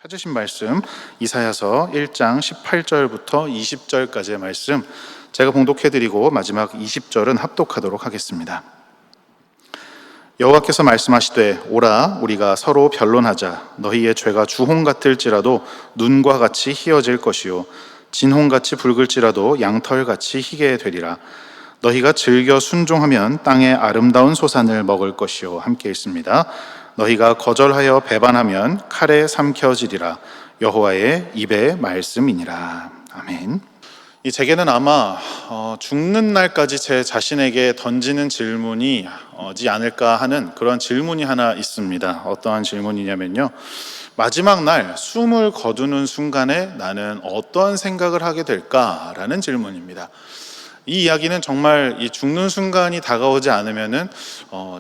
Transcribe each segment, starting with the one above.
찾으신 말씀 이사야서 1장 18절부터 20절까지의 말씀, 제가 봉독해드리고 마지막 20절은 합독하도록 하겠습니다. 여호와께서 말씀하시되, 오라, 우리가 서로 변론하자. 너희의 죄가 주홍 같을지라도 눈과 같이 희어질 것이요 진홍같이 붉을지라도 양털같이 희게 되리라. 너희가 즐겨 순종하면 땅의 아름다운 소산을 먹을 것이요. 함께 읽습니다. 너희가 거절하여 배반하면 칼에 삼켜지리라. 여호와의 입의 말씀이니라. 아멘. 이 제게는 아마 죽는 날까지 제 자신에게 던지는 질문이 지 않을까 하는 그런 질문이 하나 있습니다. 어떠한 질문이냐면요, 마지막 날 숨을 거두는 순간에 나는 어떠한 생각을 하게 될까라는 질문입니다. 이 이야기는 정말 이 죽는 순간이 다가오지 않으면은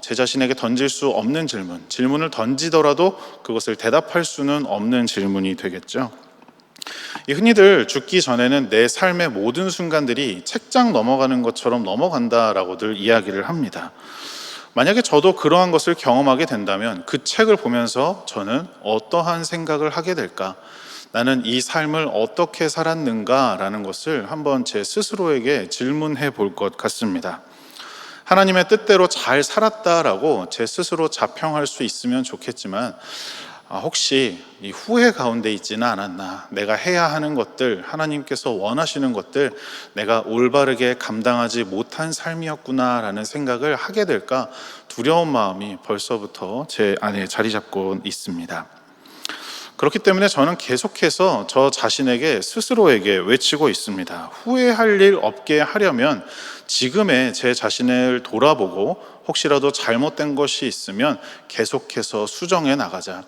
제 자신에게 던질 수 없는 질문을 던지더라도 그것을 대답할 수는 없는 질문이 되겠죠. 흔히들 죽기 전에는 내 삶의 모든 순간들이 책장 넘어가는 것처럼 넘어간다라고들 이야기를 합니다. 만약에 저도 그러한 것을 경험하게 된다면 그 책을 보면서 저는 어떠한 생각을 하게 될까? 나는 이 삶을 어떻게 살았는가라는 것을 한번 제 스스로에게 질문해 볼 것 같습니다. 하나님의 뜻대로 잘 살았다라고 제 스스로 자평할 수 있으면 좋겠지만, 혹시 이 후회 가운데 있지는 않았나? 내가 해야 하는 것들, 하나님께서 원하시는 것들, 내가 올바르게 감당하지 못한 삶이었구나라는 생각을 하게 될까 두려운 마음이 벌써부터 제 안에 자리 잡고 있습니다. 그렇기 때문에 저는 계속해서 저 자신에게 스스로에게 외치고 있습니다. 후회할 일 없게 하려면 지금의 제 자신을 돌아보고 혹시라도 잘못된 것이 있으면 계속해서 수정해 나가자.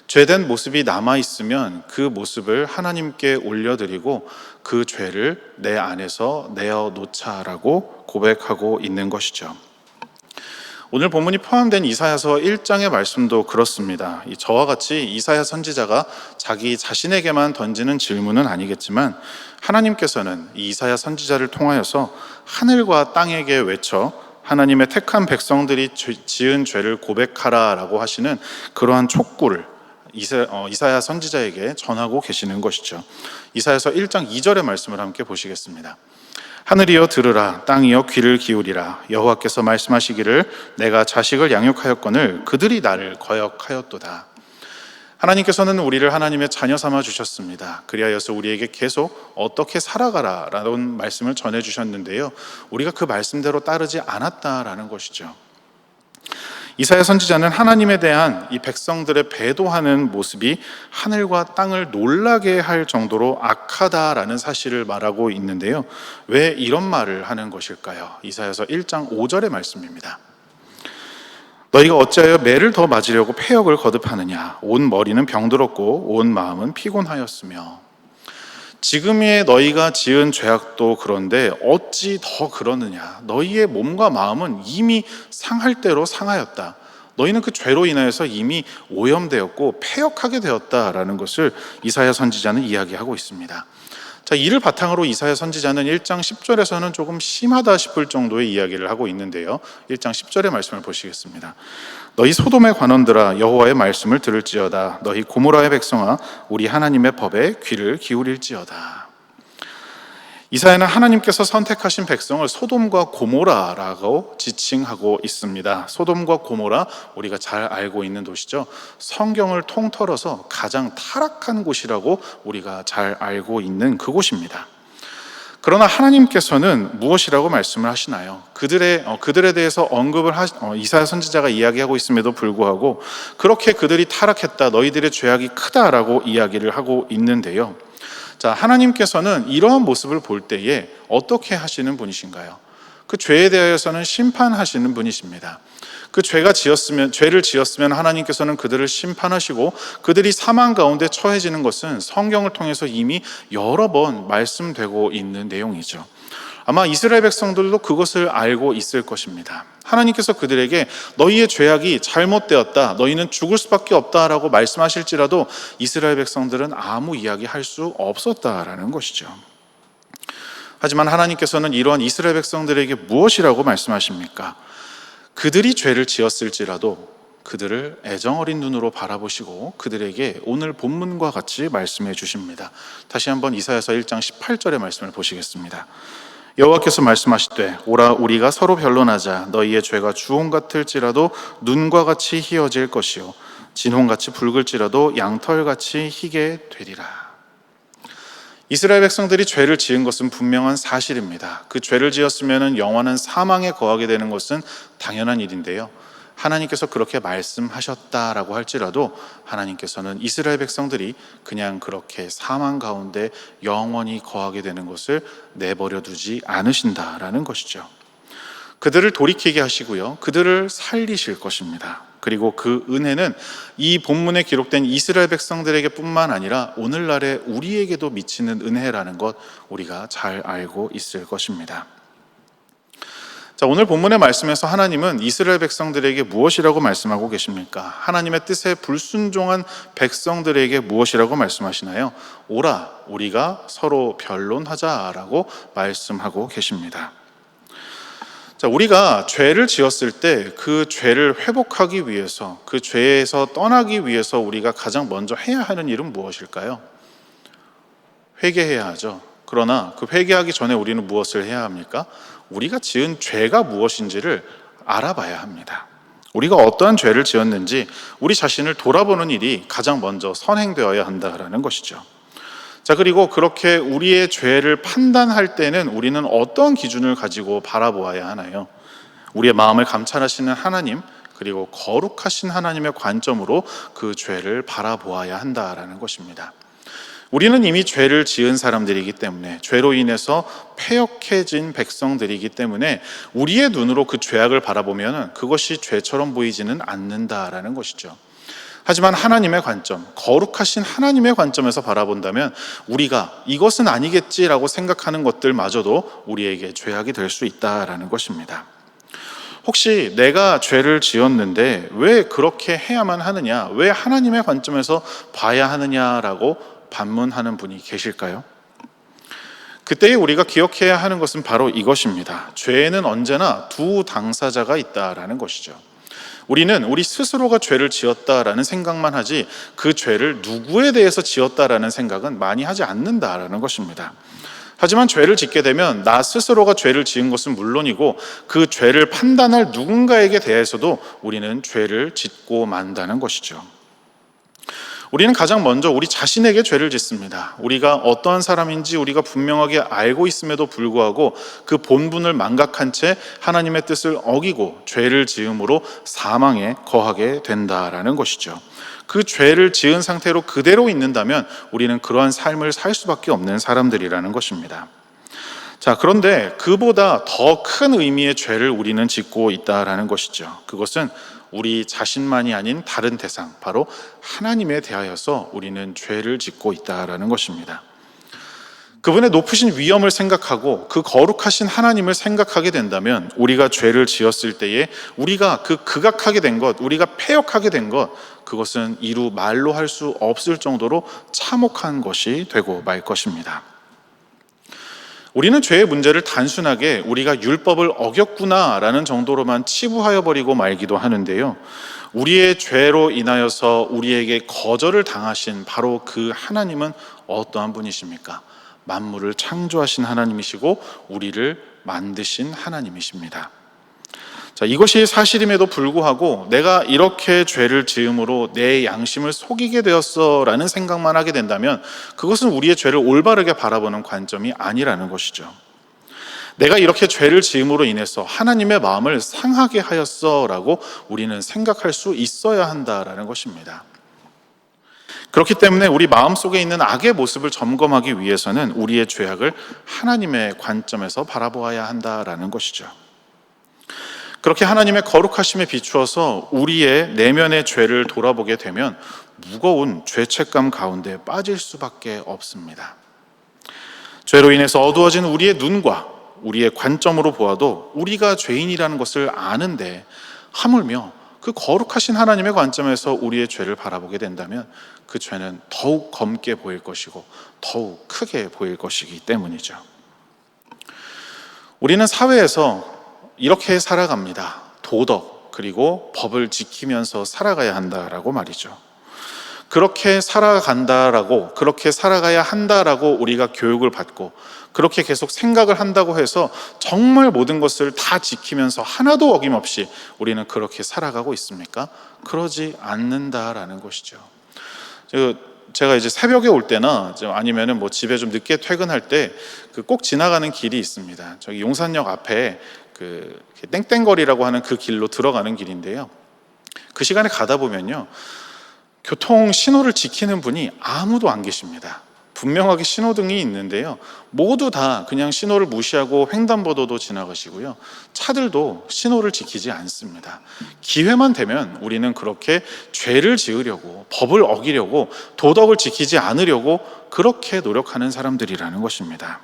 죄된 모습이 남아있으면 그 모습을 하나님께 올려드리고 그 죄를 내 안에서 내어놓자라고 고백하고 있는 것이죠. 오늘 본문이 포함된 이사야서 1장의 말씀도 그렇습니다. 저와 같이 이사야 선지자가 자기 자신에게만 던지는 질문은 아니겠지만, 하나님께서는 이 이사야 선지자를 통하여서 하늘과 땅에게 외쳐 하나님의 택한 백성들이 지은 죄를 고백하라라고 하시는 그러한 촉구를 이사야 선지자에게 전하고 계시는 것이죠. 이사야서 1장 2절의 말씀을 함께 보시겠습니다. 하늘이여 들으라, 땅이여 귀를 기울이라. 여호와께서 말씀하시기를, 내가 자식을 양육하였거늘 그들이 나를 거역하였도다. 하나님께서는 우리를 하나님의 자녀 삼아 주셨습니다. 그리하여서 우리에게 계속 어떻게 살아가라 라는 말씀을 전해 주셨는데요, 우리가 그 말씀대로 따르지 않았다라는 것이죠. 이사야 선지자는 하나님에 대한 이 백성들의 배도하는 모습이 하늘과 땅을 놀라게 할 정도로 악하다라는 사실을 말하고 있는데요, 왜 이런 말을 하는 것일까요? 이사야서 1장 5절의 말씀입니다. 너희가 어찌하여 매를 더 맞으려고 패역을 거듭하느냐? 온 머리는 병들었고 온 마음은 피곤하였으며. 지금의 너희가 지은 죄악도 그런데 어찌 더 그러느냐? 너희의 몸과 마음은 이미 상할 대로 상하였다. 너희는 그 죄로 인하여서 이미 오염되었고 패역하게 되었다라는 것을 이사야 선지자는 이야기하고 있습니다. 자, 이를 바탕으로 이사야 선지자는 1장 10절에서는 조금 심하다 싶을 정도의 이야기를 하고 있는데요, 1장 10절의 말씀을 보시겠습니다. 너희 소돔의 관원들아, 여호와의 말씀을 들을지어다. 너희 고모라의 백성아, 우리 하나님의 법에 귀를 기울일지어다. 이사야는 하나님께서 선택하신 백성을 소돔과 고모라라고 지칭하고 있습니다. 소돔과 고모라, 우리가 잘 알고 있는 도시죠. 성경을 통틀어서 가장 타락한 곳이라고 우리가 잘 알고 있는 그곳입니다. 그러나 하나님께서는 무엇이라고 말씀을 하시나요? 그들에 대해서 언급을 이사야 선지자가 이야기하고 있음에도 불구하고 그렇게 그들이 타락했다, 너희들의 죄악이 크다라고 이야기를 하고 있는데요, 자, 하나님께서는 이러한 모습을 볼 때에 어떻게 하시는 분이신가요? 그 죄에 대해서는 심판하시는 분이십니다. 그 죄를 지었으면 하나님께서는 그들을 심판하시고, 그들이 사망 가운데 처해지는 것은 성경을 통해서 이미 여러 번 말씀되고 있는 내용이죠. 아마 이스라엘 백성들도 그것을 알고 있을 것입니다. 하나님께서 그들에게 너희의 죄악이 잘못되었다, 너희는 죽을 수밖에 없다라고 말씀하실지라도 이스라엘 백성들은 아무 이야기 할 수 없었다라는 것이죠. 하지만 하나님께서는 이러한 이스라엘 백성들에게 무엇이라고 말씀하십니까? 그들이 죄를 지었을지라도 그들을 애정어린 눈으로 바라보시고 그들에게 오늘 본문과 같이 말씀해 주십니다. 다시 한번 이사야서 1장 18절의 말씀을 보시겠습니다. 여호와께서 말씀하시되 오라 우리가 서로 변론하자 너희의 죄가 주홍 같을지라도 눈과 같이 희어질 것이요 진홍같이 붉을지라도 양털같이 희게 되리라. 이스라엘 백성들이 죄를 지은 것은 분명한 사실입니다. 그 죄를 지었으면 영원한 사망에 거하게 되는 것은 당연한 일인데요, 하나님께서 그렇게 말씀하셨다라고 할지라도 하나님께서는 이스라엘 백성들이 그냥 그렇게 사망 가운데 영원히 거하게 되는 것을 내버려 두지 않으신다라는 것이죠. 그들을 돌이키게 하시고요, 그들을 살리실 것입니다. 그리고 그 은혜는 이 본문에 기록된 이스라엘 백성들에게 뿐만 아니라 오늘날의 우리에게도 미치는 은혜라는 것 우리가 잘 알고 있을 것입니다. 자, 오늘 본문의 말씀에서 하나님은 이스라엘 백성들에게 무엇이라고 말씀하고 계십니까? 하나님의 뜻에 불순종한 백성들에게 무엇이라고 말씀하시나요? 오라, 우리가 서로 변론하자라고 말씀하고 계십니다. 자, 우리가 죄를 지었을 때 그 죄를 회복하기 위해서, 그 죄에서 떠나기 위해서 우리가 가장 먼저 해야 하는 일은 무엇일까요? 회개해야 하죠. 그러나 그 회개하기 전에 우리는 무엇을 해야 합니까? 우리가 지은 죄가 무엇인지를 알아봐야 합니다. 우리가 어떠한 죄를 지었는지 우리 자신을 돌아보는 일이 가장 먼저 선행되어야 한다라는 것이죠. 자, 그리고 그렇게 우리의 죄를 판단할 때는 우리는 어떤 기준을 가지고 바라보아야 하나요? 우리의 마음을 감찰하시는 하나님, 그리고 거룩하신 하나님의 관점으로 그 죄를 바라보아야 한다라는 것입니다. 우리는 이미 죄를 지은 사람들이기 때문에, 죄로 인해서 패역해진 백성들이기 때문에 우리의 눈으로 그 죄악을 바라보면 그것이 죄처럼 보이지는 않는다라는 것이죠. 하지만 하나님의 관점, 거룩하신 하나님의 관점에서 바라본다면 우리가 이것은 아니겠지라고 생각하는 것들마저도 우리에게 죄악이 될 수 있다라는 것입니다. 혹시 내가 죄를 지었는데 왜 그렇게 해야만 하느냐, 왜 하나님의 관점에서 봐야 하느냐라고 반문하는 분이 계실까요? 그때 우리가 기억해야 하는 것은 바로 이것입니다. 죄에는 언제나 두 당사자가 있다라는 것이죠. 우리는 우리 스스로가 죄를 지었다라는 생각만 하지 그 죄를 누구에 대해서 지었다라는 생각은 많이 하지 않는다라는 것입니다. 하지만 죄를 짓게 되면 나 스스로가 죄를 지은 것은 물론이고 그 죄를 판단할 누군가에게 대해서도 우리는 죄를 짓고 만다는 것이죠. 우리는 가장 먼저 우리 자신에게 죄를 짓습니다. 우리가 어떠한 사람인지 우리가 분명하게 알고 있음에도 불구하고 그 본분을 망각한 채 하나님의 뜻을 어기고 죄를 지음으로 사망에 거하게 된다라는 것이죠. 그 죄를 지은 상태로 그대로 있는다면 우리는 그러한 삶을 살 수밖에 없는 사람들이라는 것입니다. 자, 그런데 그보다 더 큰 의미의 죄를 우리는 짓고 있다라는 것이죠. 그것은 우리 자신만이 아닌 다른 대상, 바로 하나님에 대하여서 우리는 죄를 짓고 있다라는 것입니다. 그분의 높으신 위엄을 생각하고 그 거룩하신 하나님을 생각하게 된다면 우리가 죄를 지었을 때에 우리가 그 극악하게 된 것, 우리가 패역하게 된 것, 그것은 이루 말로 할 수 없을 정도로 참혹한 것이 되고 말 것입니다. 우리는 죄의 문제를 단순하게 우리가 율법을 어겼구나라는 정도로만 치부하여 버리고 말기도 하는데요, 우리의 죄로 인하여서 우리에게 거절을 당하신 바로 그 하나님은 어떠한 분이십니까? 만물을 창조하신 하나님이시고 우리를 만드신 하나님이십니다. 자, 이것이 사실임에도 불구하고 내가 이렇게 죄를 지음으로 내 양심을 속이게 되었어라는 생각만 하게 된다면 그것은 우리의 죄를 올바르게 바라보는 관점이 아니라는 것이죠. 내가 이렇게 죄를 지음으로 인해서 하나님의 마음을 상하게 하였어라고 우리는 생각할 수 있어야 한다라는 것입니다. 그렇기 때문에 우리 마음속에 있는 악의 모습을 점검하기 위해서는 우리의 죄악을 하나님의 관점에서 바라보아야 한다라는 것이죠. 그렇게 하나님의 거룩하심에 비추어서 우리의 내면의 죄를 돌아보게 되면 무거운 죄책감 가운데 빠질 수밖에 없습니다. 죄로 인해서 어두워진 우리의 눈과 우리의 관점으로 보아도 우리가 죄인이라는 것을 아는데 하물며 그 거룩하신 하나님의 관점에서 우리의 죄를 바라보게 된다면 그 죄는 더욱 검게 보일 것이고 더욱 크게 보일 것이기 때문이죠. 우리는 사회에서 이렇게 살아갑니다. 도덕, 그리고 법을 지키면서 살아가야 한다라고 말이죠. 그렇게 살아간다라고, 그렇게 살아가야 한다라고 우리가 교육을 받고 그렇게 계속 생각을 한다고 해서 정말 모든 것을 다 지키면서 하나도 어김없이 우리는 그렇게 살아가고 있습니까? 그러지 않는다라는 것이죠. 제가 이제 새벽에 올 때나 아니면은 뭐 집에 좀 늦게 퇴근할 때 꼭 지나가는 길이 있습니다. 저기 용산역 앞에 그 땡땡거리라고 하는 그 길로 들어가는 길인데요. 그 시간에 가다 보면요, 교통 신호를 지키는 분이 아무도 안 계십니다. 분명하게 신호등이 있는데요, 모두 다 그냥 신호를 무시하고 횡단보도도 지나가시고요, 차들도 신호를 지키지 않습니다. 기회만 되면 우리는 그렇게 죄를 지으려고, 법을 어기려고, 도덕을 지키지 않으려고 그렇게 노력하는 사람들이라는 것입니다.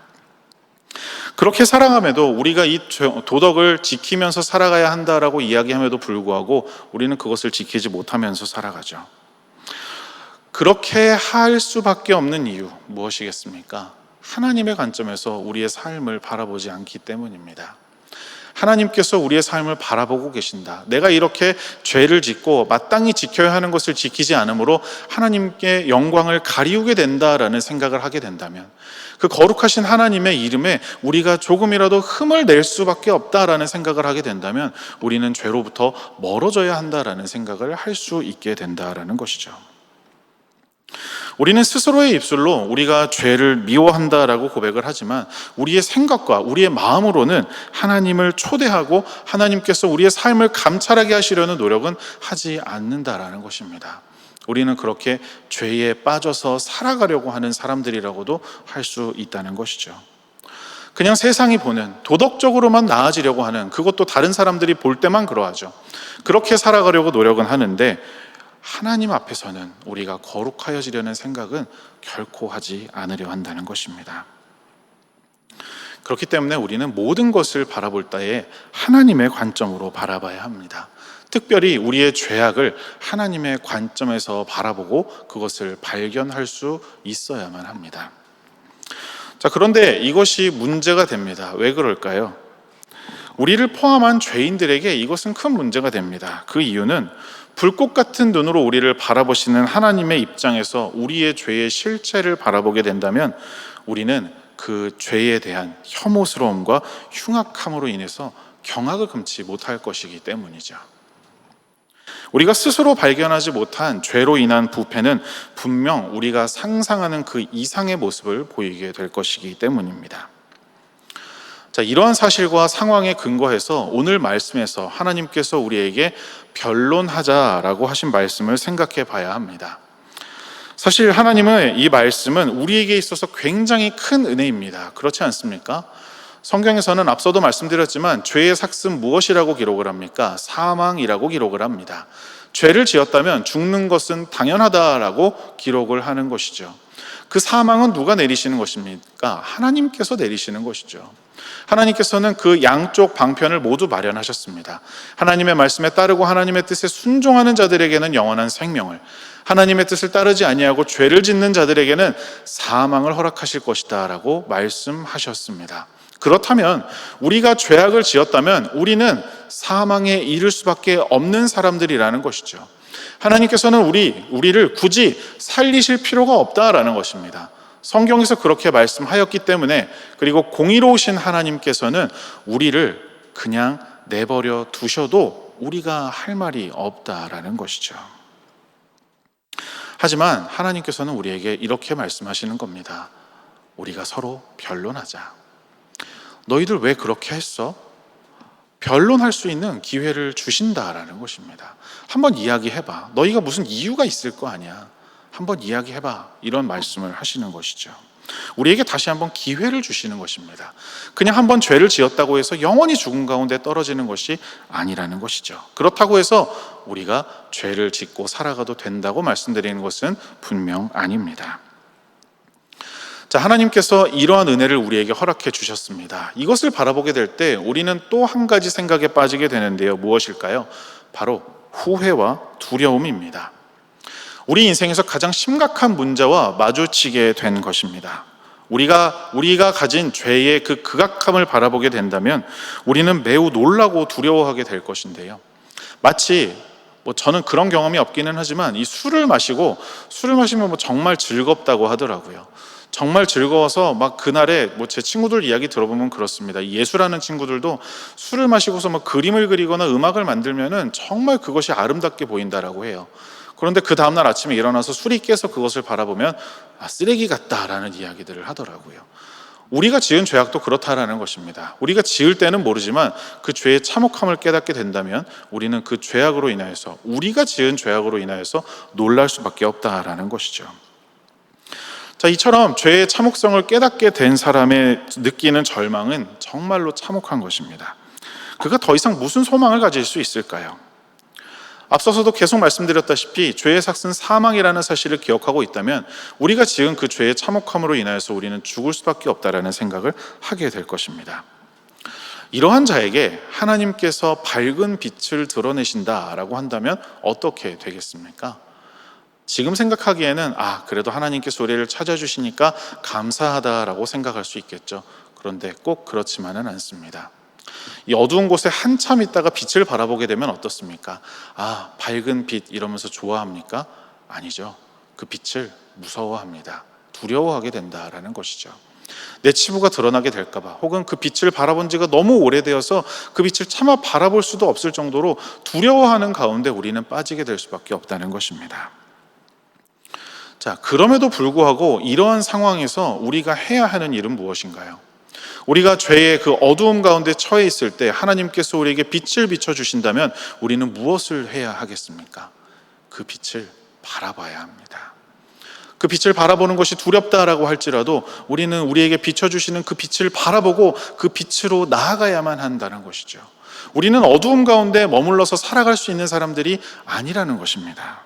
그렇게 살아감에도 우리가 이 도덕을 지키면서 살아가야 한다라고 이야기함에도 불구하고 우리는 그것을 지키지 못하면서 살아가죠. 그렇게 할 수밖에 없는 이유 무엇이겠습니까? 하나님의 관점에서 우리의 삶을 바라보지 않기 때문입니다. 하나님께서 우리의 삶을 바라보고 계신다. 내가 이렇게 죄를 짓고 마땅히 지켜야 하는 것을 지키지 않으므로 하나님께 영광을 가리우게 된다라는 생각을 하게 된다면, 그 거룩하신 하나님의 이름에 우리가 조금이라도 흠을 낼 수밖에 없다라는 생각을 하게 된다면 우리는 죄로부터 멀어져야 한다라는 생각을 할 수 있게 된다라는 것이죠. 우리는 스스로의 입술로 우리가 죄를 미워한다라고 고백을 하지만 우리의 생각과 우리의 마음으로는 하나님을 초대하고 하나님께서 우리의 삶을 감찰하게 하시려는 노력은 하지 않는다라는 것입니다. 우리는 그렇게 죄에 빠져서 살아가려고 하는 사람들이라고도 할 수 있다는 것이죠. 그냥 세상이 보는, 도덕적으로만 나아지려고 하는, 그것도 다른 사람들이 볼 때만 그러하죠. 그렇게 살아가려고 노력은 하는데 하나님 앞에서는 우리가 거룩하여지려는 생각은 결코 하지 않으려 한다는 것입니다. 그렇기 때문에 우리는 모든 것을 바라볼 때에 하나님의 관점으로 바라봐야 합니다. 특별히 우리의 죄악을 하나님의 관점에서 바라보고 그것을 발견할 수 있어야만 합니다. 자, 그런데 이것이 문제가 됩니다. 왜 그럴까요? 우리를 포함한 죄인들에게 이것은 큰 문제가 됩니다. 그 이유는 불꽃 같은 눈으로 우리를 바라보시는 하나님의 입장에서 우리의 죄의 실체를 바라보게 된다면 우리는 그 죄에 대한 혐오스러움과 흉악함으로 인해서 경악을 금치 못할 것이기 때문이죠. 우리가 스스로 발견하지 못한 죄로 인한 부패는 분명 우리가 상상하는 그 이상의 모습을 보이게 될 것이기 때문입니다. 자, 이러한 사실과 상황에 근거해서 오늘 말씀에서 하나님께서 우리에게 변론하자라고 하신 말씀을 생각해 봐야 합니다. 사실 하나님의 이 말씀은 우리에게 있어서 굉장히 큰 은혜입니다. 그렇지 않습니까? 성경에서는 앞서도 말씀드렸지만 죄의 삭은 무엇이라고 기록을 합니까? 사망이라고 기록을 합니다. 죄를 지었다면 죽는 것은 당연하다라고 기록을 하는 것이죠. 그 사망은 누가 내리시는 것입니까? 하나님께서 내리시는 것이죠. 하나님께서는 그 양쪽 방편을 모두 마련하셨습니다. 하나님의 말씀에 따르고 하나님의 뜻에 순종하는 자들에게는 영원한 생명을, 하나님의 뜻을 따르지 아니하고 죄를 짓는 자들에게는 사망을 허락하실 것이다 라고 말씀하셨습니다. 그렇다면 우리가 죄악을 지었다면 우리는 사망에 이를 수밖에 없는 사람들이라는 것이죠. 하나님께서는 우리를 굳이 살리실 필요가 없다라는 것입니다. 성경에서 그렇게 말씀하였기 때문에, 그리고 공의로우신 하나님께서는 우리를 그냥 내버려 두셔도 우리가 할 말이 없다라는 것이죠. 하지만 하나님께서는 우리에게 이렇게 말씀하시는 겁니다. 우리가 서로 변론하자. 너희들 왜 그렇게 했어? 변론할 수 있는 기회를 주신다라는 것입니다. 한번 이야기해봐. 너희가 무슨 이유가 있을 거 아니야. 한번 이야기해봐. 이런 말씀을 하시는 것이죠. 우리에게 다시 한번 기회를 주시는 것입니다. 그냥 한번 죄를 지었다고 해서 영원히 죽음 가운데 떨어지는 것이 아니라는 것이죠. 그렇다고 해서 우리가 죄를 짓고 살아가도 된다고 말씀드리는 것은 분명 아닙니다. 자, 하나님께서 이러한 은혜를 우리에게 허락해 주셨습니다. 이것을 바라보게 될 때 우리는 또 한 가지 생각에 빠지게 되는데요. 무엇일까요? 바로 후회와 두려움입니다. 우리 인생에서 가장 심각한 문제와 마주치게 된 것입니다. 우리가 가진 죄의 그 극악함을 바라보게 된다면 우리는 매우 놀라고 두려워하게 될 것인데요. 마치 저는 그런 경험이 없기는 하지만 이 술을 마시면 정말 즐겁다고 하더라고요. 정말 즐거워서 막 그날에 제 친구들 이야기 들어보면 그렇습니다. 예술하는 친구들도 술을 마시고서 그림을 그리거나 음악을 만들면은 정말 그것이 아름답게 보인다라고 해요. 그런데 그 다음날 아침에 일어나서 술이 깨서 그것을 바라보면 쓰레기 같다라는 이야기들을 하더라고요. 우리가 지은 죄악도 그렇다라는 것입니다. 우리가 지을 때는 모르지만 그 죄의 참혹함을 깨닫게 된다면 우리는 그 죄악으로 인하여서, 우리가 지은 죄악으로 인하여서 놀랄 수밖에 없다라는 것이죠. 자, 이처럼 죄의 참혹성을 깨닫게 된 사람의 느끼는 절망은 정말로 참혹한 것입니다. 그가 더 이상 무슨 소망을 가질 수 있을까요? 앞서서도 계속 말씀드렸다시피 죄의 삭은 사망이라는 사실을 기억하고 있다면 우리가 지은 그 죄의 참혹함으로 인하여서 우리는 죽을 수밖에 없다라는 생각을 하게 될 것입니다. 이러한 자에게 하나님께서 밝은 빛을 드러내신다라고 한다면 어떻게 되겠습니까? 지금 생각하기에는 그래도 하나님께서 우리를 찾아주시니까 감사하다라고 생각할 수 있겠죠. 그런데 꼭 그렇지만은 않습니다. 이 어두운 곳에 한참 있다가 빛을 바라보게 되면 어떻습니까? 밝은 빛 이러면서 좋아합니까? 아니죠. 그 빛을 무서워합니다. 두려워하게 된다라는 것이죠. 내 치부가 드러나게 될까봐, 혹은 그 빛을 바라본 지가 너무 오래되어서 그 빛을 차마 바라볼 수도 없을 정도로 두려워하는 가운데 우리는 빠지게 될 수밖에 없다는 것입니다. 자, 그럼에도 불구하고 이러한 상황에서 우리가 해야 하는 일은 무엇인가요? 우리가 죄의 그 어두움 가운데 처해 있을 때 하나님께서 우리에게 빛을 비춰주신다면 우리는 무엇을 해야 하겠습니까? 그 빛을 바라봐야 합니다. 그 빛을 바라보는 것이 두렵다라고 할지라도 우리는 우리에게 비춰주시는 그 빛을 바라보고 그 빛으로 나아가야만 한다는 것이죠. 우리는 어두움 가운데 머물러서 살아갈 수 있는 사람들이 아니라는 것입니다.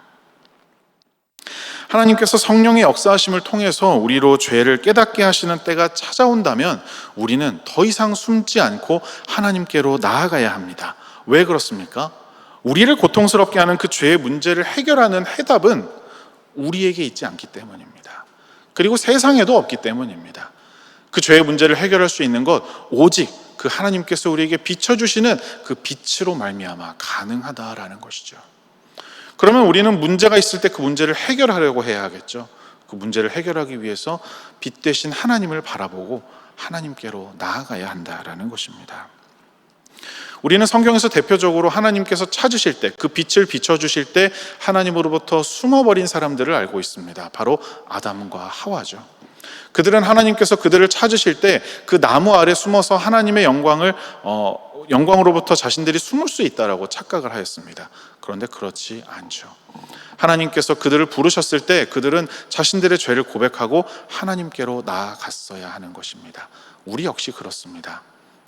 하나님께서 성령의 역사하심을 통해서 우리로 죄를 깨닫게 하시는 때가 찾아온다면 우리는 더 이상 숨지 않고 하나님께로 나아가야 합니다. 왜 그렇습니까? 우리를 고통스럽게 하는 그 죄의 문제를 해결하는 해답은 우리에게 있지 않기 때문입니다. 그리고 세상에도 없기 때문입니다. 그 죄의 문제를 해결할 수 있는 것 오직 그 하나님께서 우리에게 비춰주시는 그 빛으로 말미암아 가능하다라는 것이죠. 그러면 우리는 문제가 있을 때 그 문제를 해결하려고 해야 하겠죠. 그 문제를 해결하기 위해서 빛 대신 하나님을 바라보고 하나님께로 나아가야 한다라는 것입니다. 우리는 성경에서 대표적으로 하나님께서 찾으실 때, 그 빛을 비춰주실 때 하나님으로부터 숨어버린 사람들을 알고 있습니다. 바로 아담과 하와죠. 그들은 하나님께서 그들을 찾으실 때 그 나무 아래 숨어서 하나님의 영광으로부터 자신들이 숨을 수 있다라고 착각을 하였습니다. 그런데 그렇지 않죠. 하나님께서 그들을 부르셨을 때 그들은 자신들의 죄를 고백하고 하나님께로 나아갔어야 하는 것입니다. 우리 역시 그렇습니다.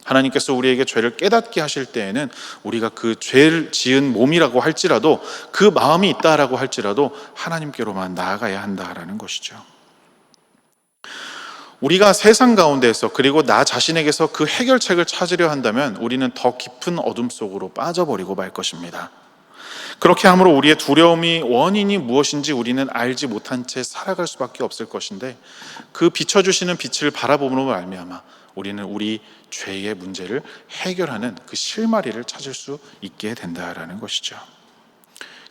하나님께서 우리에게 죄를 깨닫게 하실 때에는 우리가 그 죄를 지은 몸이라고 할지라도, 그 마음이 있다라고 할지라도 하나님께로만 나아가야 한다라는 것이죠. 우리가 세상 가운데에서, 그리고 나 자신에게서 그 해결책을 찾으려 한다면 우리는 더 깊은 어둠 속으로 빠져버리고 말 것입니다. 그렇게 함으로 우리의 두려움이 원인이 무엇인지 우리는 알지 못한 채 살아갈 수밖에 없을 것인데, 그 비춰주시는 빛을 바라봄으로 말미암아 우리는 우리 죄의 문제를 해결하는 그 실마리를 찾을 수 있게 된다라는 것이죠.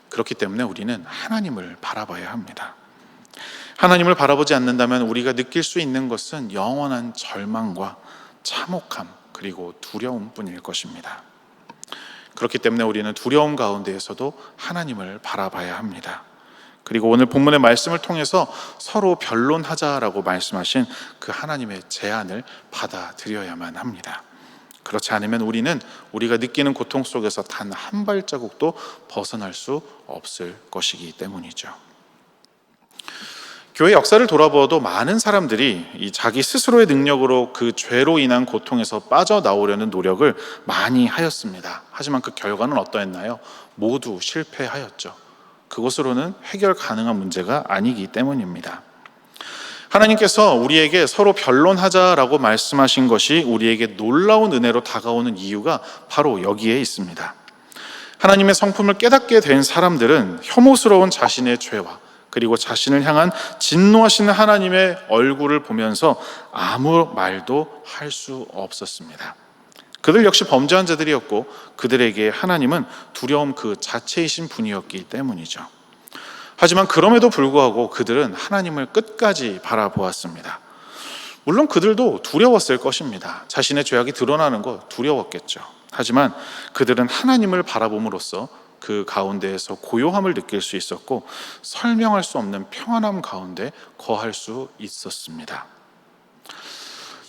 그렇기 때문에 우리는 하나님을 바라봐야 합니다. 하나님을 바라보지 않는다면 우리가 느낄 수 있는 것은 영원한 절망과 참혹함, 그리고 두려움뿐일 것입니다. 그렇기 때문에 우리는 두려움 가운데에서도 하나님을 바라봐야 합니다. 그리고 오늘 본문의 말씀을 통해서 서로 변론하자라고 말씀하신 그 하나님의 제안을 받아들여야만 합니다. 그렇지 않으면 우리는 우리가 느끼는 고통 속에서 단 한 발자국도 벗어날 수 없을 것이기 때문이죠. 교회 역사를 돌아보아도 많은 사람들이 이 자기 스스로의 능력으로 그 죄로 인한 고통에서 빠져나오려는 노력을 많이 하였습니다. 하지만 그 결과는 어떠했나요? 모두 실패하였죠. 그것으로는 해결 가능한 문제가 아니기 때문입니다. 하나님께서 우리에게 서로 변론하자라고 말씀하신 것이 우리에게 놀라운 은혜로 다가오는 이유가 바로 여기에 있습니다. 하나님의 성품을 깨닫게 된 사람들은 혐오스러운 자신의 죄와 그리고 자신을 향한 진노하시는 하나님의 얼굴을 보면서 아무 말도 할 수 없었습니다. 그들 역시 범죄한 자들이었고 그들에게 하나님은 두려움 그 자체이신 분이었기 때문이죠. 하지만 그럼에도 불구하고 그들은 하나님을 끝까지 바라보았습니다. 물론 그들도 두려웠을 것입니다. 자신의 죄악이 드러나는 것 두려웠겠죠. 하지만 그들은 하나님을 바라봄으로써 그 가운데에서 고요함을 느낄 수 있었고 설명할 수 없는 평안함 가운데 거할 수 있었습니다.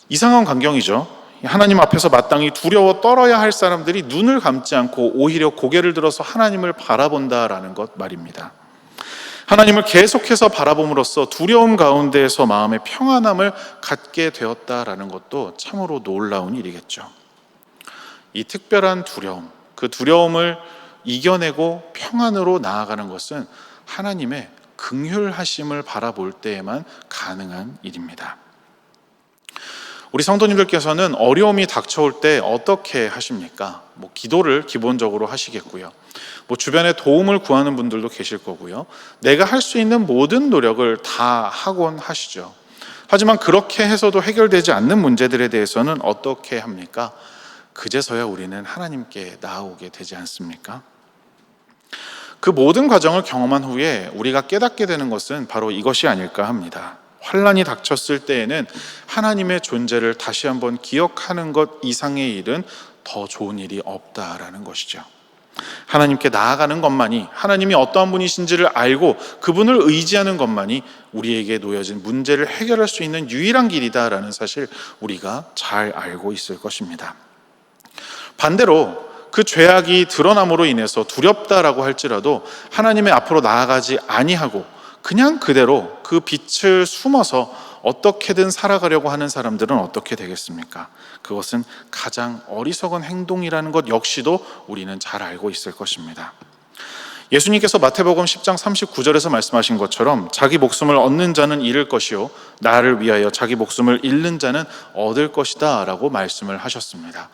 이상한 광경이죠. 하나님 앞에서 마땅히 두려워 떨어야 할 사람들이 눈을 감지 않고 오히려 고개를 들어서 하나님을 바라본다라는 것 말입니다. 하나님을 계속해서 바라봄으로써 두려움 가운데에서 마음의 평안함을 갖게 되었다라는 것도 참으로 놀라운 일이겠죠. 이 특별한 두려움, 그 두려움을 이겨내고 평안으로 나아가는 것은 하나님의 긍휼하심을 바라볼 때에만 가능한 일입니다. 우리 성도님들께서는 어려움이 닥쳐올 때 어떻게 하십니까? 기도를 기본적으로 하시겠고요. 주변에 도움을 구하는 분들도 계실 거고요. 내가 할 수 있는 모든 노력을 다 하곤 하시죠. 하지만 그렇게 해서도 해결되지 않는 문제들에 대해서는 어떻게 합니까? 그제서야 우리는 하나님께 나아오게 되지 않습니까? 그 모든 과정을 경험한 후에 우리가 깨닫게 되는 것은 바로 이것이 아닐까 합니다. 환난이 닥쳤을 때에는 하나님의 존재를 다시 한번 기억하는 것 이상의 일은 더 좋은 일이 없다라는 것이죠. 하나님께 나아가는 것만이, 하나님이 어떠한 분이신지를 알고 그분을 의지하는 것만이 우리에게 놓여진 문제를 해결할 수 있는 유일한 길이다라는 사실 우리가 잘 알고 있을 것입니다. 반대로 그 죄악이 드러남으로 인해서 두렵다라고 할지라도 하나님의 앞으로 나아가지 아니하고 그냥 그대로 그 빛을 숨어서 어떻게든 살아가려고 하는 사람들은 어떻게 되겠습니까? 그것은 가장 어리석은 행동이라는 것 역시도 우리는 잘 알고 있을 것입니다. 예수님께서 마태복음 10장 39절에서 말씀하신 것처럼 자기 목숨을 얻는 자는 잃을 것이요 나를 위하여 자기 목숨을 잃는 자는 얻을 것이다 라고 말씀을 하셨습니다.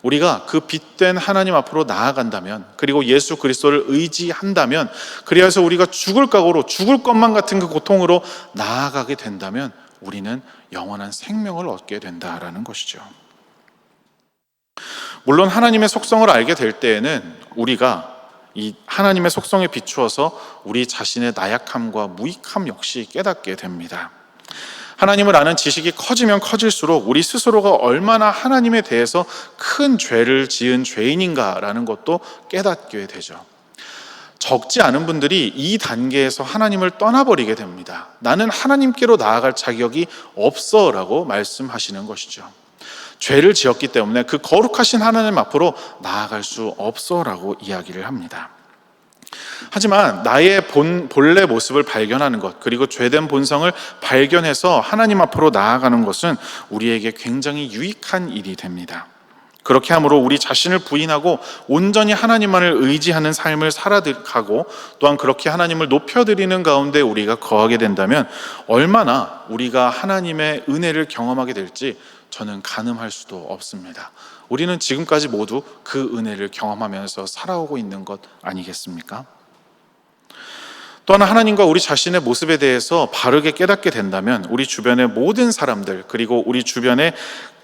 우리가 그 빛된 하나님 앞으로 나아간다면, 그리고 예수 그리스도를 의지한다면, 그리하여서 우리가 죽을 각오로 죽을 것만 같은 그 고통으로 나아가게 된다면 우리는 영원한 생명을 얻게 된다라는 것이죠. 물론 하나님의 속성을 알게 될 때에는 우리가 이 하나님의 속성에 비추어서 우리 자신의 나약함과 무익함 역시 깨닫게 됩니다. 하나님을 아는 지식이 커지면 커질수록 우리 스스로가 얼마나 하나님에 대해서 큰 죄를 지은 죄인인가라는 것도 깨닫게 되죠. 적지 않은 분들이 이 단계에서 하나님을 떠나버리게 됩니다. 나는 하나님께로 나아갈 자격이 없어 라고 말씀하시는 것이죠. 죄를 지었기 때문에 그 거룩하신 하나님 앞으로 나아갈 수 없어 라고 이야기를 합니다. 하지만 나의 본래 모습을 발견하는 것, 그리고 죄된 본성을 발견해서 하나님 앞으로 나아가는 것은 우리에게 굉장히 유익한 일이 됩니다. 그렇게 함으로 우리 자신을 부인하고 온전히 하나님만을 의지하는 삶을 살아가고 또한 그렇게 하나님을 높여드리는 가운데 우리가 거하게 된다면 얼마나 우리가 하나님의 은혜를 경험하게 될지 저는 가늠할 수도 없습니다. 우리는 지금까지 모두 그 은혜를 경험하면서 살아오고 있는 것 아니겠습니까? 또한 하나님과 우리 자신의 모습에 대해서 바르게 깨닫게 된다면 우리 주변의 모든 사람들, 그리고 우리 주변에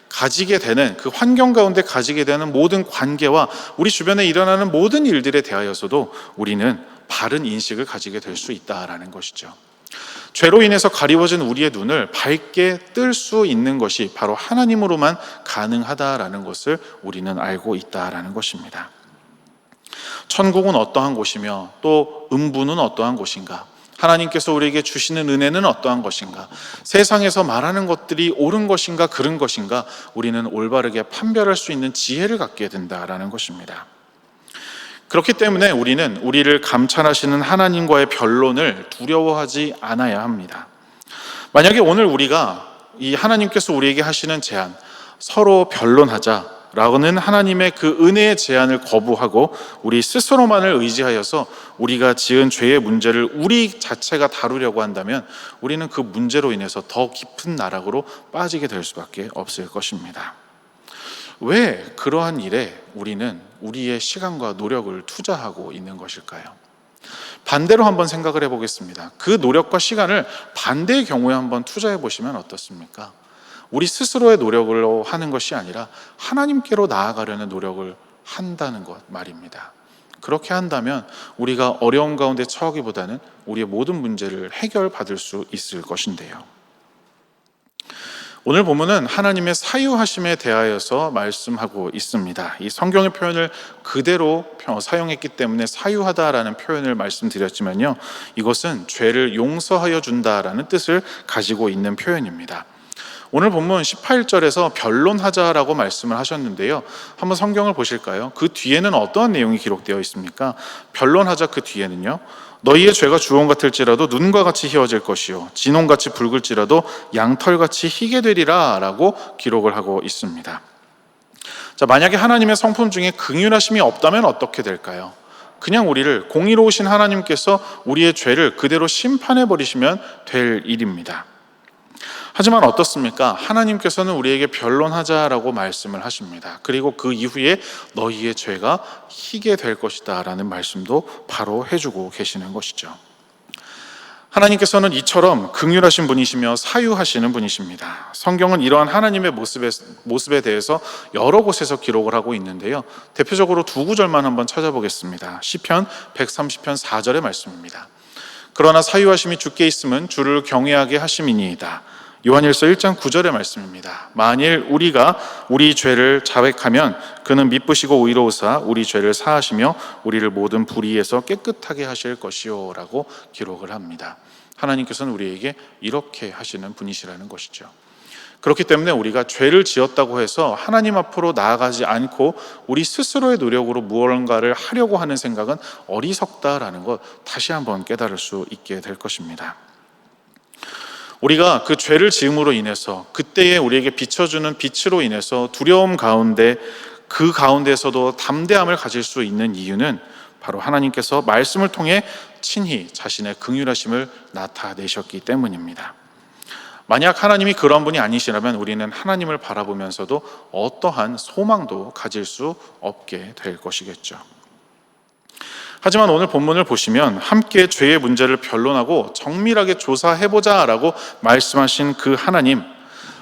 가지게 되는 그 환경 가운데 가지게 되는 모든 관계와 우리 주변에 일어나는 모든 일들에 대하여서도 우리는 바른 인식을 가지게 될 수 있다라는 것이죠. 죄로 인해서 가리워진 우리의 눈을 밝게 뜰 수 있는 것이 바로 하나님으로만 가능하다라는 것을 우리는 알고 있다라는 것입니다. 천국은 어떠한 곳이며 또 음부는 어떠한 곳인가? 하나님께서 우리에게 주시는 은혜는 어떠한 것인가? 세상에서 말하는 것들이 옳은 것인가 그른 것인가? 우리는 올바르게 판별할 수 있는 지혜를 갖게 된다라는 것입니다. 그렇기 때문에 우리는 우리를 감찰하시는 하나님과의 변론을 두려워하지 않아야 합니다. 만약에 오늘 우리가 이 하나님께서 우리에게 하시는 제안, 서로 변론하자라고는 하나님의 그 은혜의 제안을 거부하고 우리 스스로만을 의지하여서 우리가 지은 죄의 문제를 우리 자체가 다루려고 한다면 우리는 그 문제로 인해서 더 깊은 나락으로 빠지게 될 수밖에 없을 것입니다. 왜 그러한 일에 우리는 우리의 시간과 노력을 투자하고 있는 것일까요? 반대로 한번 생각을 해보겠습니다. 그 노력과 시간을 반대의 경우에 한번 투자해 보시면 어떻습니까? 우리 스스로의 노력으로 하는 것이 아니라 하나님께로 나아가려는 노력을 한다는 것 말입니다. 그렇게 한다면 우리가 어려운 가운데 처하기보다는 우리의 모든 문제를 해결받을 수 있을 것인데요. 오늘 본문은 하나님의 사유하심에 대하여서 말씀하고 있습니다. 이 성경의 표현을 그대로 사용했기 때문에 사유하다라는 표현을 말씀드렸지만요, 이것은 죄를 용서하여 준다라는 뜻을 가지고 있는 표현입니다. 오늘 본문 18절에서 변론하자라고 말씀을 하셨는데요, 한번 성경을 보실까요? 그 뒤에는 어떠한 내용이 기록되어 있습니까? 변론하자 그 뒤에는요, 너희의 죄가 주홍 같을지라도 눈과 같이 희어질 것이요 진홍같이 붉을지라도 양털같이 희게 되리라 라고 기록을 하고 있습니다. 자, 만약에 하나님의 성품 중에 긍휼하심이 없다면 어떻게 될까요? 그냥 우리를 공의로우신 하나님께서 우리의 죄를 그대로 심판해 버리시면 될 일입니다. 하지만 어떻습니까? 하나님께서는 우리에게 변론하자라고 말씀을 하십니다. 그리고 그 이후에 너희의 죄가 희게 될 것이다 라는 말씀도 바로 해주고 계시는 것이죠. 하나님께서는 이처럼 긍휼하신 분이시며 사유하시는 분이십니다. 성경은 이러한 하나님의 모습에 대해서 여러 곳에서 기록을 하고 있는데요, 대표적으로 두 구절만 한번 찾아보겠습니다. 시편 130편 4절의 말씀입니다. 그러나 사유하심이 주께 있음은 주를 경외하게 하심이니이다. 요한일서 1장 9절의 말씀입니다. 만일 우리가 우리 죄를 자백하면 그는 미쁘시고 의로우사 우리 죄를 사하시며 우리를 모든 불의에서 깨끗하게 하실 것이요 라고 기록을 합니다. 하나님께서는 우리에게 이렇게 하시는 분이시라는 것이죠. 그렇기 때문에 우리가 죄를 지었다고 해서 하나님 앞으로 나아가지 않고 우리 스스로의 노력으로 무언가를 하려고 하는 생각은 어리석다라는 것 다시 한번 깨달을 수 있게 될 것입니다. 우리가 그 죄를 지음으로 인해서 그때에 우리에게 비춰주는 빛으로 인해서 두려움 가운데, 그 가운데서도 담대함을 가질 수 있는 이유는 바로 하나님께서 말씀을 통해 친히 자신의 긍휼하심을 나타내셨기 때문입니다. 만약 하나님이 그런 분이 아니시라면 우리는 하나님을 바라보면서도 어떠한 소망도 가질 수 없게 될 것이겠죠. 하지만 오늘 본문을 보시면 함께 죄의 문제를 변론하고 정밀하게 조사해보자 라고 말씀하신 그 하나님,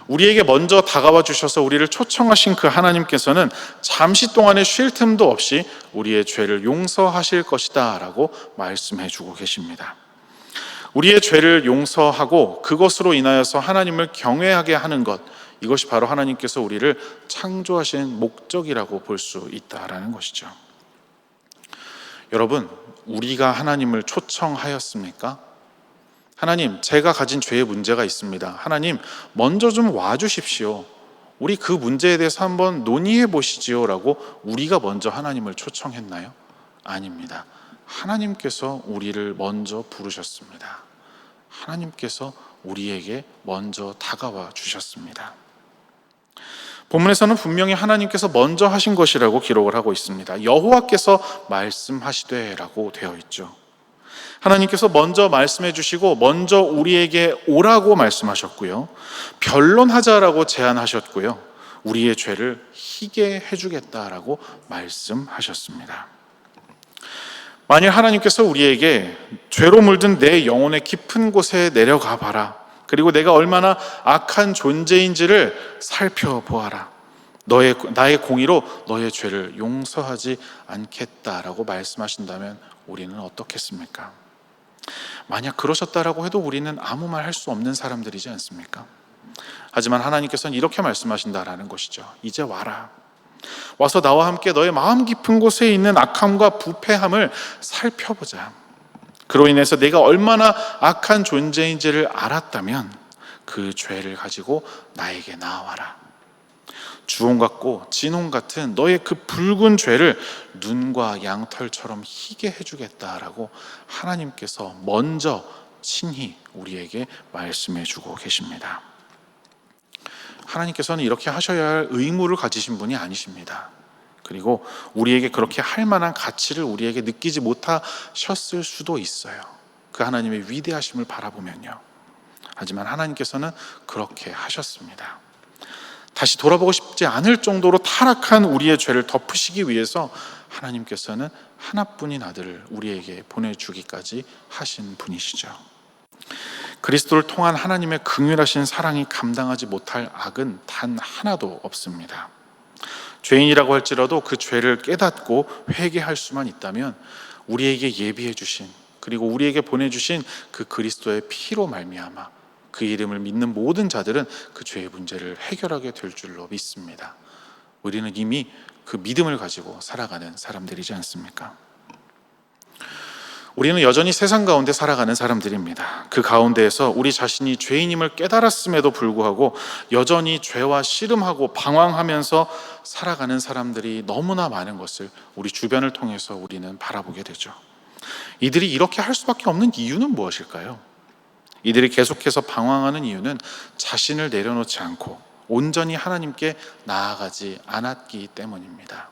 우리에게 먼저 다가와 주셔서 우리를 초청하신 그 하나님께서는 잠시 동안의 쉴 틈도 없이 우리의 죄를 용서하실 것이다 라고 말씀해 주고 계십니다. 우리의 죄를 용서하고 그것으로 인하여서 하나님을 경외하게 하는 것, 이것이 바로 하나님께서 우리를 창조하신 목적이라고 볼 수 있다라는 것이죠. 여러분, 우리가 하나님을 초청하였습니까? 하나님, 제가 가진 죄의 문제가 있습니다. 하나님, 먼저 좀 와주십시오. 우리 그 문제에 대해서 한번 논의해 보시지요 라고 우리가 먼저 하나님을 초청했나요? 아닙니다. 하나님께서 우리를 먼저 부르셨습니다. 하나님께서 우리에게 먼저 다가와 주셨습니다. 본문에서는 분명히 하나님께서 먼저 하신 것이라고 기록을 하고 있습니다. 여호와께서 말씀하시되 라고 되어 있죠. 하나님께서 먼저 말씀해 주시고 먼저 우리에게 오라고 말씀하셨고요, 변론하자라고 제안하셨고요, 우리의 죄를 희게 해주겠다라고 말씀하셨습니다. 만일 하나님께서 우리에게 죄로 물든 내 영혼의 깊은 곳에 내려가 봐라, 그리고 내가 얼마나 악한 존재인지를 살펴보아라, 나의 공의로 너의 죄를 용서하지 않겠다라고 말씀하신다면 우리는 어떻겠습니까? 만약 그러셨다라고 해도 우리는 아무 말 할 수 없는 사람들이지 않습니까? 하지만 하나님께서는 이렇게 말씀하신다라는 것이죠. 이제 와라. 와서 나와 함께 너의 마음 깊은 곳에 있는 악함과 부패함을 살펴보자. 그로 인해서 내가 얼마나 악한 존재인지를 알았다면 그 죄를 가지고 나에게 나와라. 주홍 같고 진홍 같은 너의 그 붉은 죄를 눈과 양털처럼 희게 해주겠다라고 하나님께서 먼저 친히 우리에게 말씀해 주고 계십니다. 하나님께서는 이렇게 하셔야 할 의무를 가지신 분이 아니십니다. 그리고 우리에게 그렇게 할 만한 가치를 우리에게 느끼지 못하셨을 수도 있어요. 그 하나님의 위대하심을 바라보면요. 하지만 하나님께서는 그렇게 하셨습니다. 다시 돌아보고 싶지 않을 정도로 타락한 우리의 죄를 덮으시기 위해서 하나님께서는 하나뿐인 아들을 우리에게 보내주기까지 하신 분이시죠. 그리스도를 통한 하나님의 긍휼하신 사랑이 감당하지 못할 악은 단 하나도 없습니다. 죄인이라고 할지라도 그 죄를 깨닫고 회개할 수만 있다면 우리에게 예비해 주신, 그리고 우리에게 보내주신 그 그리스도의 피로 말미암아 그 이름을 믿는 모든 자들은 그 죄의 문제를 해결하게 될 줄로 믿습니다. 우리는 이미 그 믿음을 가지고 살아가는 사람들이지 않습니까? 우리는 여전히 세상 가운데 살아가는 사람들입니다. 그 가운데에서 우리 자신이 죄인임을 깨달았음에도 불구하고 여전히 죄와 씨름하고 방황하면서 살아가는 사람들이 너무나 많은 것을 우리 주변을 통해서 우리는 바라보게 되죠. 이들이 이렇게 할 수밖에 없는 이유는 무엇일까요? 이들이 계속해서 방황하는 이유는 자신을 내려놓지 않고 온전히 하나님께 나아가지 않았기 때문입니다.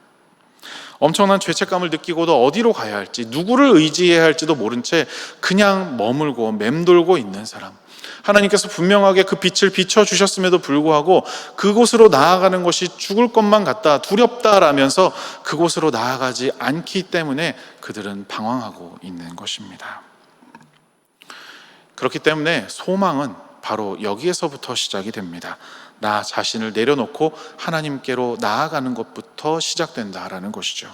엄청난 죄책감을 느끼고도 어디로 가야 할지, 누구를 의지해야 할지도 모른 채 그냥 머물고 맴돌고 있는 사람, 하나님께서 분명하게 그 빛을 비춰주셨음에도 불구하고 그곳으로 나아가는 것이 죽을 것만 같다, 두렵다라면서 그곳으로 나아가지 않기 때문에 그들은 방황하고 있는 것입니다. 그렇기 때문에 소망은 바로 여기에서부터 시작이 됩니다. 나 자신을 내려놓고 하나님께로 나아가는 것부터 시작된다라는 것이죠.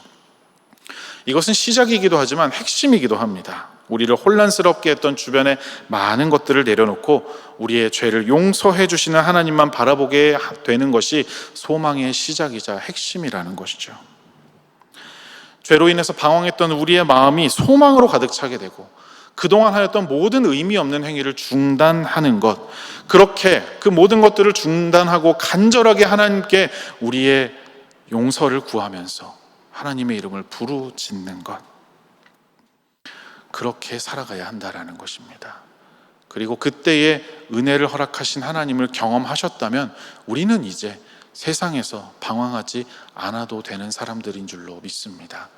이것은 시작이기도 하지만 핵심이기도 합니다. 우리를 혼란스럽게 했던 주변의 많은 것들을 내려놓고 우리의 죄를 용서해 주시는 하나님만 바라보게 되는 것이 소망의 시작이자 핵심이라는 것이죠. 죄로 인해서 방황했던 우리의 마음이 소망으로 가득 차게 되고 그동안 하였던 모든 의미 없는 행위를 중단하는 것, 그렇게 그 모든 것들을 중단하고 간절하게 하나님께 우리의 용서를 구하면서 하나님의 이름을 부르짖는 것, 그렇게 살아가야 한다라는 것입니다. 그리고 그때의 은혜를 허락하신 하나님을 경험하셨다면 우리는 이제 세상에서 방황하지 않아도 되는 사람들인 줄로 믿습니다.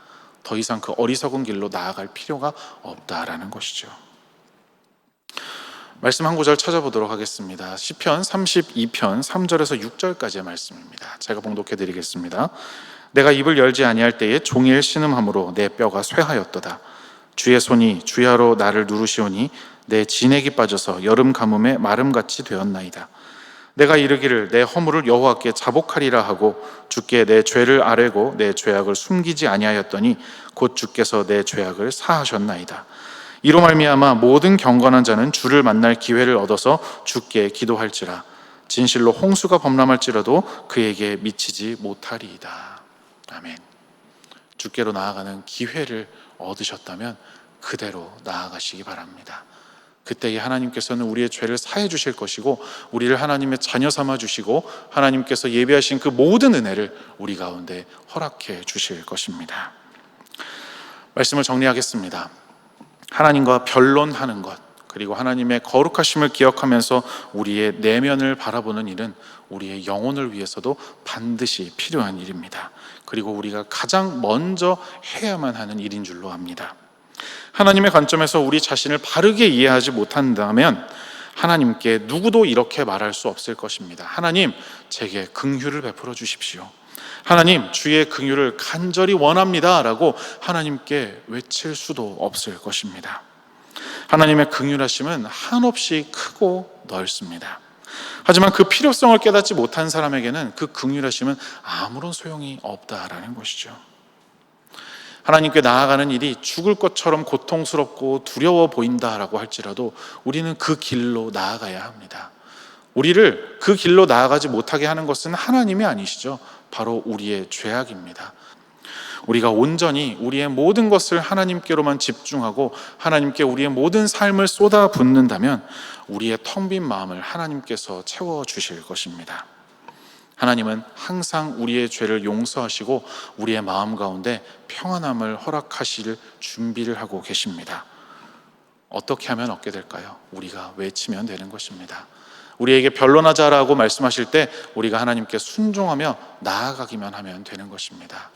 더 이상 그 어리석은 길로 나아갈 필요가 없다라는 것이죠. 말씀 한 구절 찾아보도록 하겠습니다. 시편 32편 3절에서 6절까지의 말씀입니다. 제가 봉독해 드리겠습니다. 내가 입을 열지 아니할 때에 종일 신음함으로 내 뼈가 쇠하였도다. 주의 손이 주야로 나를 누르시오니 내 진액이 빠져서 여름 가뭄에 마름같이 되었나이다. 내가 이르기를 내 허물을 여호와께 자복하리라 하고 주께 내 죄를 아뢰고 내 죄악을 숨기지 아니하였더니 곧 주께서 내 죄악을 사하셨나이다. 이로 말미암아 모든 경건한 자는 주를 만날 기회를 얻어서 주께 기도할지라. 진실로 홍수가 범람할지라도 그에게 미치지 못하리이다. 아멘. 주께로 나아가는 기회를 얻으셨다면 그대로 나아가시기 바랍니다. 그때에 하나님께서는 우리의 죄를 사해 주실 것이고 우리를 하나님의 자녀 삼아 주시고 하나님께서 예비하신 그 모든 은혜를 우리 가운데 허락해 주실 것입니다. 말씀을 정리하겠습니다. 하나님과 변론하는 것, 그리고 하나님의 거룩하심을 기억하면서 우리의 내면을 바라보는 일은 우리의 영혼을 위해서도 반드시 필요한 일입니다. 그리고 우리가 가장 먼저 해야만 하는 일인 줄로 압니다. 하나님의 관점에서 우리 자신을 바르게 이해하지 못한다면 하나님께 누구도 이렇게 말할 수 없을 것입니다. 하나님, 제게 긍휼을 베풀어 주십시오. 하나님, 주의 긍휼을 간절히 원합니다 라고 하나님께 외칠 수도 없을 것입니다. 하나님의 긍휼하심은 한없이 크고 넓습니다. 하지만 그 필요성을 깨닫지 못한 사람에게는 그 긍휼하심은 아무런 소용이 없다라는 것이죠. 하나님께 나아가는 일이 죽을 것처럼 고통스럽고 두려워 보인다라고 할지라도 우리는 그 길로 나아가야 합니다. 우리를 그 길로 나아가지 못하게 하는 것은 하나님이 아니시죠. 바로 우리의 죄악입니다. 우리가 온전히 우리의 모든 것을 하나님께로만 집중하고 하나님께 우리의 모든 삶을 쏟아붓는다면 우리의 텅 빈 마음을 하나님께서 채워주실 것입니다. 하나님은 항상 우리의 죄를 용서하시고 우리의 마음 가운데 평안함을 허락하실 준비를 하고 계십니다. 어떻게 하면 얻게 될까요? 우리가 외치면 되는 것입니다. 우리에게 변론하자라고 말씀하실 때 우리가 하나님께 순종하며 나아가기만 하면 되는 것입니다.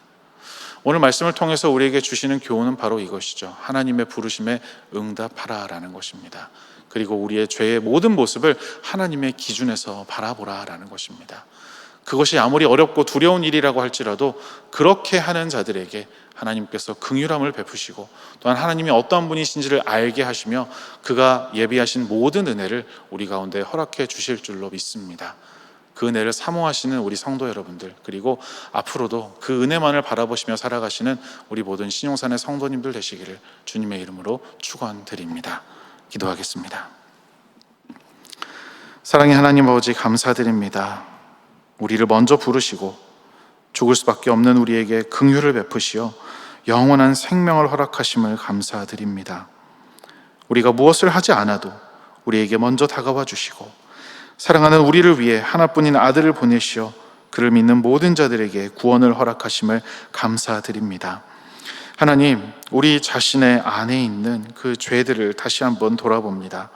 오늘 말씀을 통해서 우리에게 주시는 교훈은 바로 이것이죠. 하나님의 부르심에 응답하라라는 것입니다. 그리고 우리의 죄의 모든 모습을 하나님의 기준에서 바라보라라는 것입니다. 그것이 아무리 어렵고 두려운 일이라고 할지라도 그렇게 하는 자들에게 하나님께서 긍휼함을 베푸시고 또한 하나님이 어떠한 분이신지를 알게 하시며 그가 예비하신 모든 은혜를 우리 가운데 허락해 주실 줄로 믿습니다. 그 은혜를 사모하시는 우리 성도 여러분들, 그리고 앞으로도 그 은혜만을 바라보시며 살아가시는 우리 모든 신용산의 성도님들 되시기를 주님의 이름으로 축원드립니다. 기도하겠습니다. 사랑의 하나님 아버지, 감사드립니다. 우리를 먼저 부르시고 죽을 수밖에 없는 우리에게 긍휼을 베푸시어 영원한 생명을 허락하심을 감사드립니다. 우리가 무엇을 하지 않아도 우리에게 먼저 다가와 주시고 사랑하는 우리를 위해 하나뿐인 아들을 보내시어 그를 믿는 모든 자들에게 구원을 허락하심을 감사드립니다. 하나님, 우리 자신의 안에 있는 그 죄들을 다시 한번 돌아봅니다.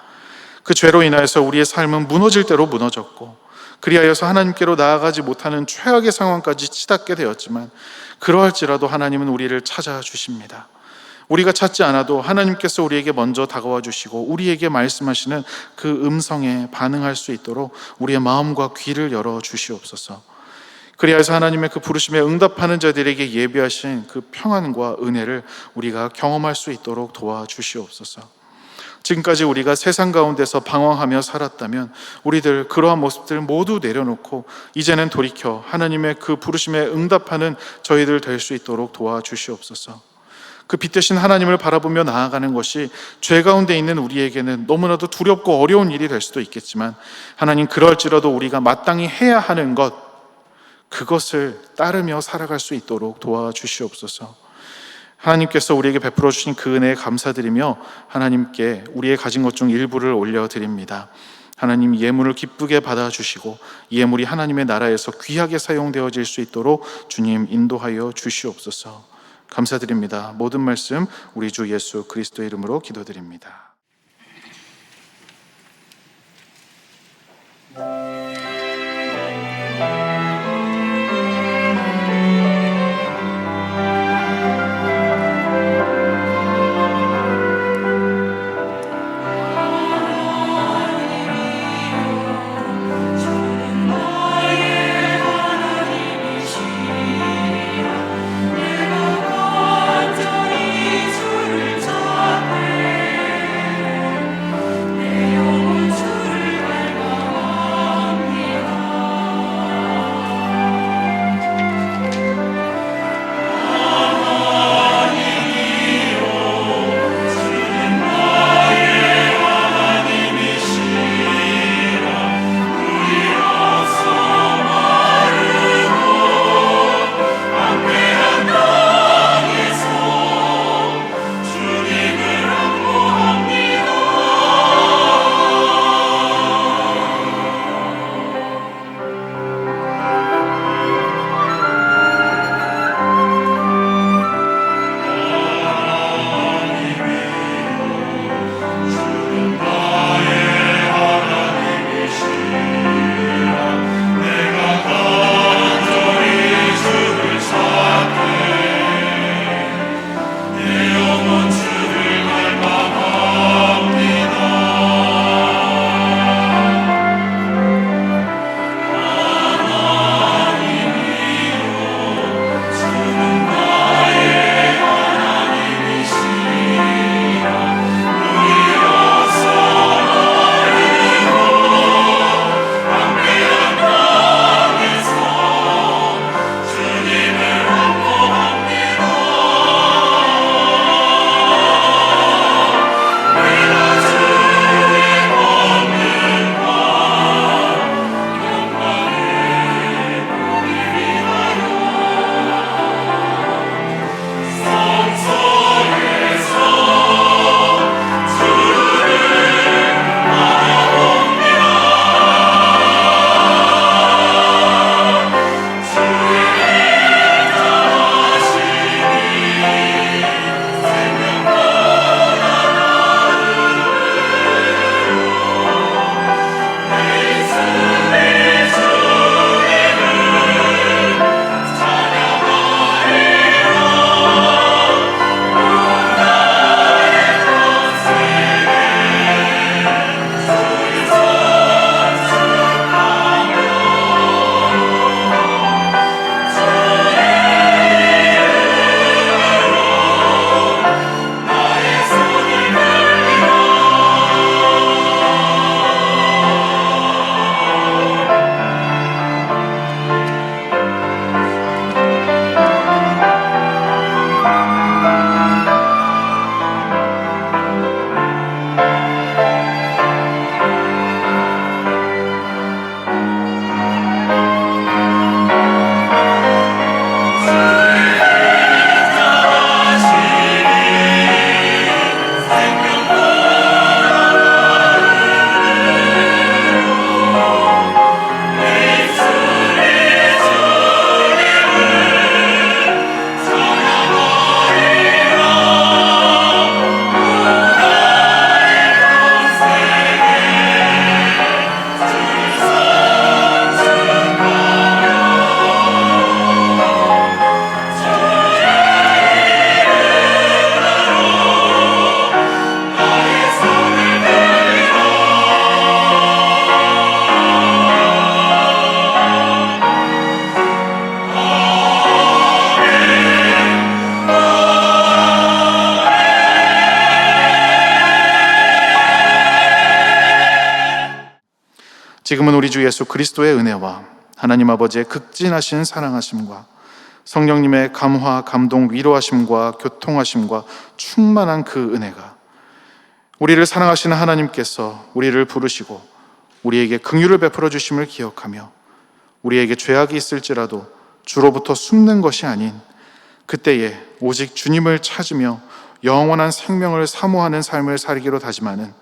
그 죄로 인하여서 우리의 삶은 무너질 대로 무너졌고 그리하여서 하나님께로 나아가지 못하는 최악의 상황까지 치닫게 되었지만 그러할지라도 하나님은 우리를 찾아주십니다. 우리가 찾지 않아도 하나님께서 우리에게 먼저 다가와 주시고 우리에게 말씀하시는 그 음성에 반응할 수 있도록 우리의 마음과 귀를 열어 주시옵소서. 그리하여서 하나님의 그 부르심에 응답하는 자들에게 예비하신 그 평안과 은혜를 우리가 경험할 수 있도록 도와주시옵소서. 지금까지 우리가 세상 가운데서 방황하며 살았다면 우리들 그러한 모습들 모두 내려놓고 이제는 돌이켜 하나님의 그 부르심에 응답하는 저희들 될 수 있도록 도와주시옵소서. 그 빛 대신 하나님을 바라보며 나아가는 것이 죄 가운데 있는 우리에게는 너무나도 두렵고 어려운 일이 될 수도 있겠지만 하나님, 그럴지라도 우리가 마땅히 해야 하는 것, 그것을 따르며 살아갈 수 있도록 도와주시옵소서. 하나님께서 우리에게 베풀어 주신 그 은혜에 감사드리며 하나님께 우리의 가진 것 중 일부를 올려드립니다. 하나님, 예물을 기쁘게 받아주시고 이 예물이 하나님의 나라에서 귀하게 사용되어질 수 있도록 주님 인도하여 주시옵소서. 감사드립니다. 모든 말씀 우리 주 예수 그리스도의 이름으로 기도드립니다. 지금은 우리 주 예수 그리스도의 은혜와 하나님 아버지의 극진하신 사랑하심과 성령님의 감화, 감동, 위로하심과 교통하심과 충만한 그 은혜가 우리를 사랑하시는 하나님께서 우리를 부르시고 우리에게 긍휼을 베풀어 주심을 기억하며 우리에게 죄악이 있을지라도 주로부터 숨는 것이 아닌 그때에 오직 주님을 찾으며 영원한 생명을 사모하는 삶을 살기로 다짐하는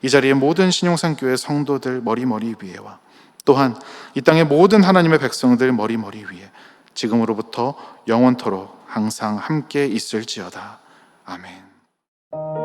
이 자리의 모든 신용산교회 성도들 머리머리 위에와 또한 이 땅의 모든 하나님의 백성들 머리머리 위에 지금으로부터 영원토록 항상 함께 있을지어다. 아멘.